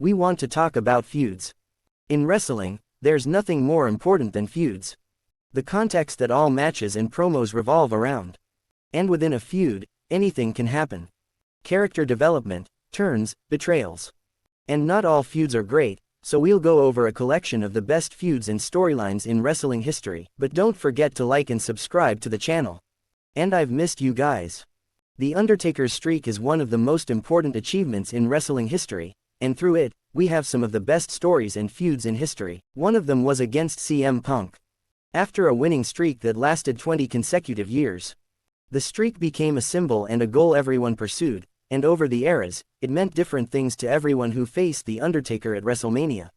We want to talk about feuds. In wrestling, there's nothing more important than feuds. The context that all matches and promos revolve around. And within a feud, anything can happen. Character development, turns, betrayals. And not all feuds are great, so we'll go over a collection of the best feuds and storylines in wrestling history. But don't forget to like and subscribe to the channel. And I've missed you guys. The Undertaker's streak is one of the most important achievements in wrestling history, and through it, we have some of the best stories and feuds in history. One of them was against CM Punk. After a winning streak that lasted 20 consecutive years, the streak became a symbol and a goal everyone pursued, and over the eras, it meant different things to everyone who faced The Undertaker at WrestleMania.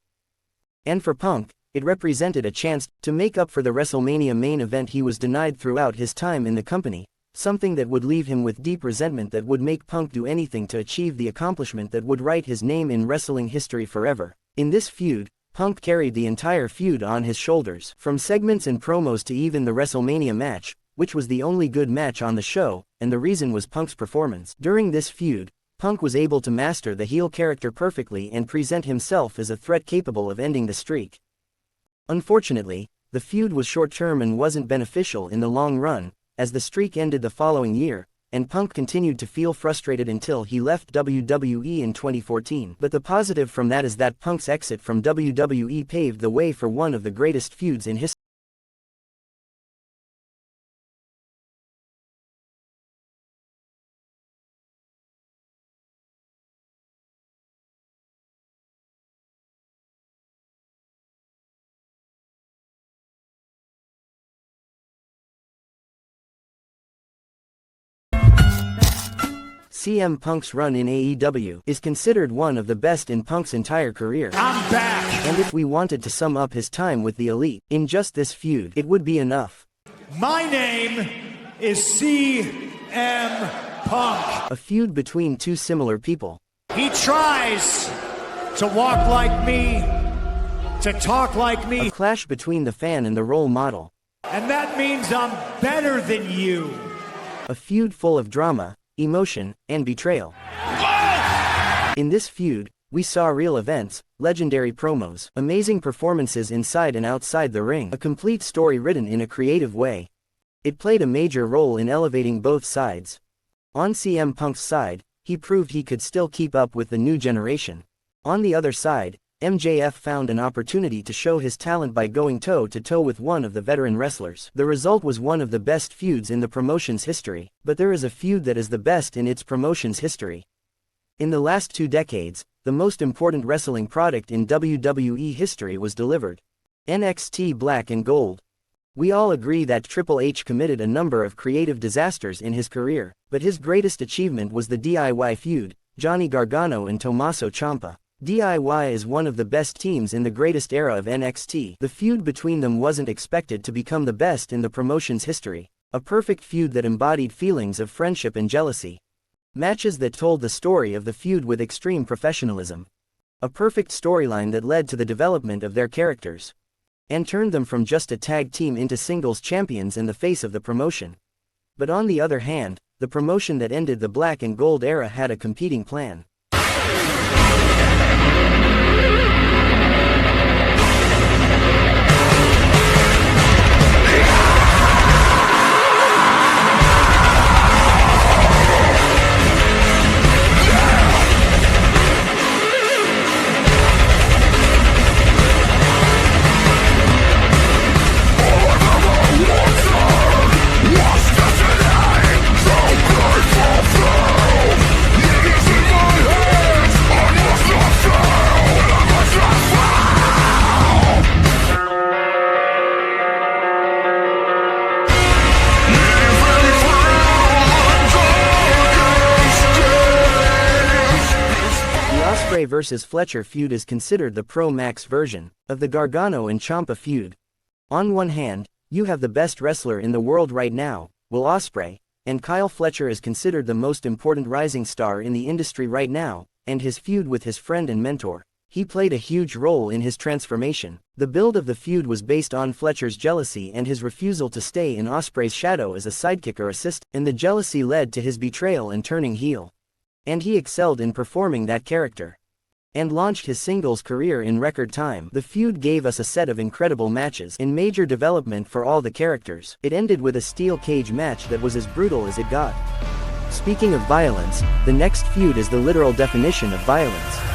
And for Punk, it represented a chance to make up for the WrestleMania main event he was denied throughout his time in the company, something that would leave him with deep resentment that would make Punk do anything to achieve the accomplishment that would write his name in wrestling history forever. In this feud, Punk carried the entire feud on his shoulders, from segments and promos to even the WrestleMania match, which was the only good match on the show, and the reason was Punk's performance. During this feud, Punk was able to master the heel character perfectly and present himself as a threat capable of ending the streak. Unfortunately, the feud was short-term and wasn't beneficial in the long run, as the streak ended the following year, and Punk continued to feel frustrated until he left WWE in 2014. But the positive from that is that Punk's exit from WWE paved the way for one of the greatest feuds in history. CM Punk's run in AEW is considered one of the best in Punk's entire career. I'm back! And if we wanted to sum up his time with the Elite in just this feud, it would be enough. My name is CM Punk. A feud between two similar people. He tries to walk like me, to talk like me. A clash between the fan and the role model. And that means I'm better than you. A feud full of drama, emotion, and betrayal. In this feud, we saw real events, legendary promos, amazing performances inside and outside the ring, a complete story written in a creative way. It played a major role in elevating both sides. On CM Punk's side, he proved he could still keep up with the new generation. On the other side, MJF found an opportunity to show his talent by going toe-to-toe with one of the veteran wrestlers. The result was one of the best feuds in the promotion's history, but there is a feud that is the best in its promotion's history. In the last 2 decades, the most important wrestling product in WWE history was delivered. NXT Black and Gold. We all agree that Triple H committed a number of creative disasters in his career, but his greatest achievement was the DIY feud, Johnny Gargano and Tommaso Ciampa. DIY is one of the best teams in the greatest era of NXT. The feud between them wasn't expected to become the best in the promotion's history. A perfect feud that embodied feelings of friendship and jealousy. Matches that told the story of the feud with extreme professionalism. A perfect storyline that led to the development of their characters. And turned them from just a tag team into singles champions in the face of the promotion. But on the other hand, the promotion that ended the Black and Gold era had a competing plan. Versus Fletcher feud is considered the Pro-Max version of the Gargano and Ciampa feud. On one hand, you have the best wrestler in the world right now, Will Ospreay, and Kyle Fletcher is considered the most important rising star in the industry right now, and his feud with his friend and mentor. He played a huge role in his transformation. The build of the feud was based on Fletcher's jealousy and his refusal to stay in Ospreay's shadow as a sidekick or assist, and the jealousy led to his betrayal and turning heel. And he excelled in performing that character. and launched his singles career in record time. The feud gave us a set of incredible matches in major development for all the characters. It ended with a steel cage match that was as brutal as it got. Speaking of violence, the next feud is the literal definition of violence.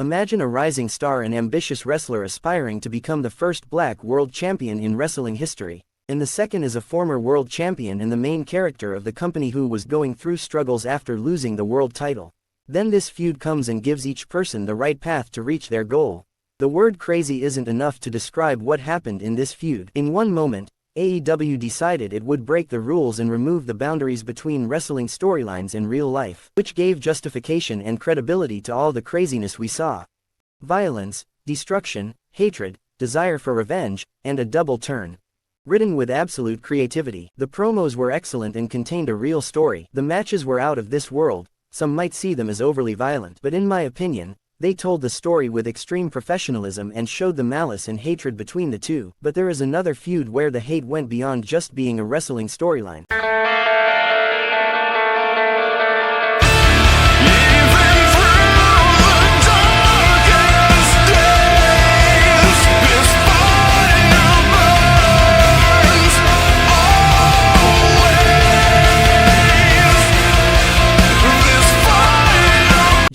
Imagine a rising star and ambitious wrestler aspiring to become the first black world champion in wrestling history, and the second is a former world champion and the main character of the company who was going through struggles after losing the world title. Then this feud comes and gives each person the right path to reach their goal. The word crazy isn't enough to describe what happened in this feud. In one moment, AEW decided it would break the rules and remove the boundaries between wrestling storylines and real life, which gave justification and credibility to all the craziness we saw. Violence, destruction, hatred, desire for revenge, and a double turn. Written with absolute creativity. The promos were excellent and contained a real story. The matches were out of this world. Some might see them as overly violent, but in my opinion, they told the story with extreme professionalism and showed the malice and hatred between the two. But there is another feud where the hate went beyond just being a wrestling storyline.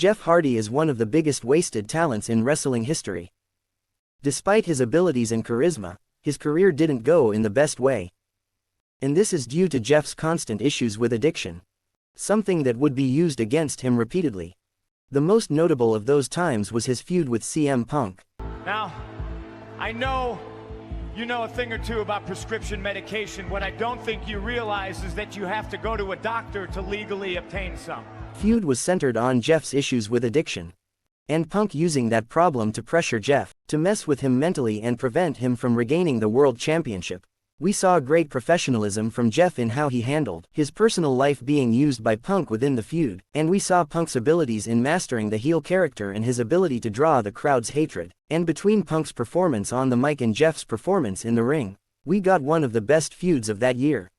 Jeff Hardy is one of the biggest wasted talents in wrestling history. Despite his abilities and charisma, his career didn't go in the best way. And this is due to Jeff's constant issues with addiction. Something that would be used against him repeatedly. The most notable of those times was his feud with CM Punk. Now, I know you know a thing or two about prescription medication. What I don't think you realize is that you have to go to a doctor to legally obtain some. Feud was centered on Jeff's issues with addiction. And Punk using that problem to pressure Jeff, to mess with him mentally and prevent him from regaining the world championship. We saw great professionalism from Jeff in how he handled his personal life being used by Punk within the feud, and we saw Punk's abilities in mastering the heel character and his ability to draw the crowd's hatred. And between Punk's performance on the mic and Jeff's performance in the ring, we got one of the best feuds of that year.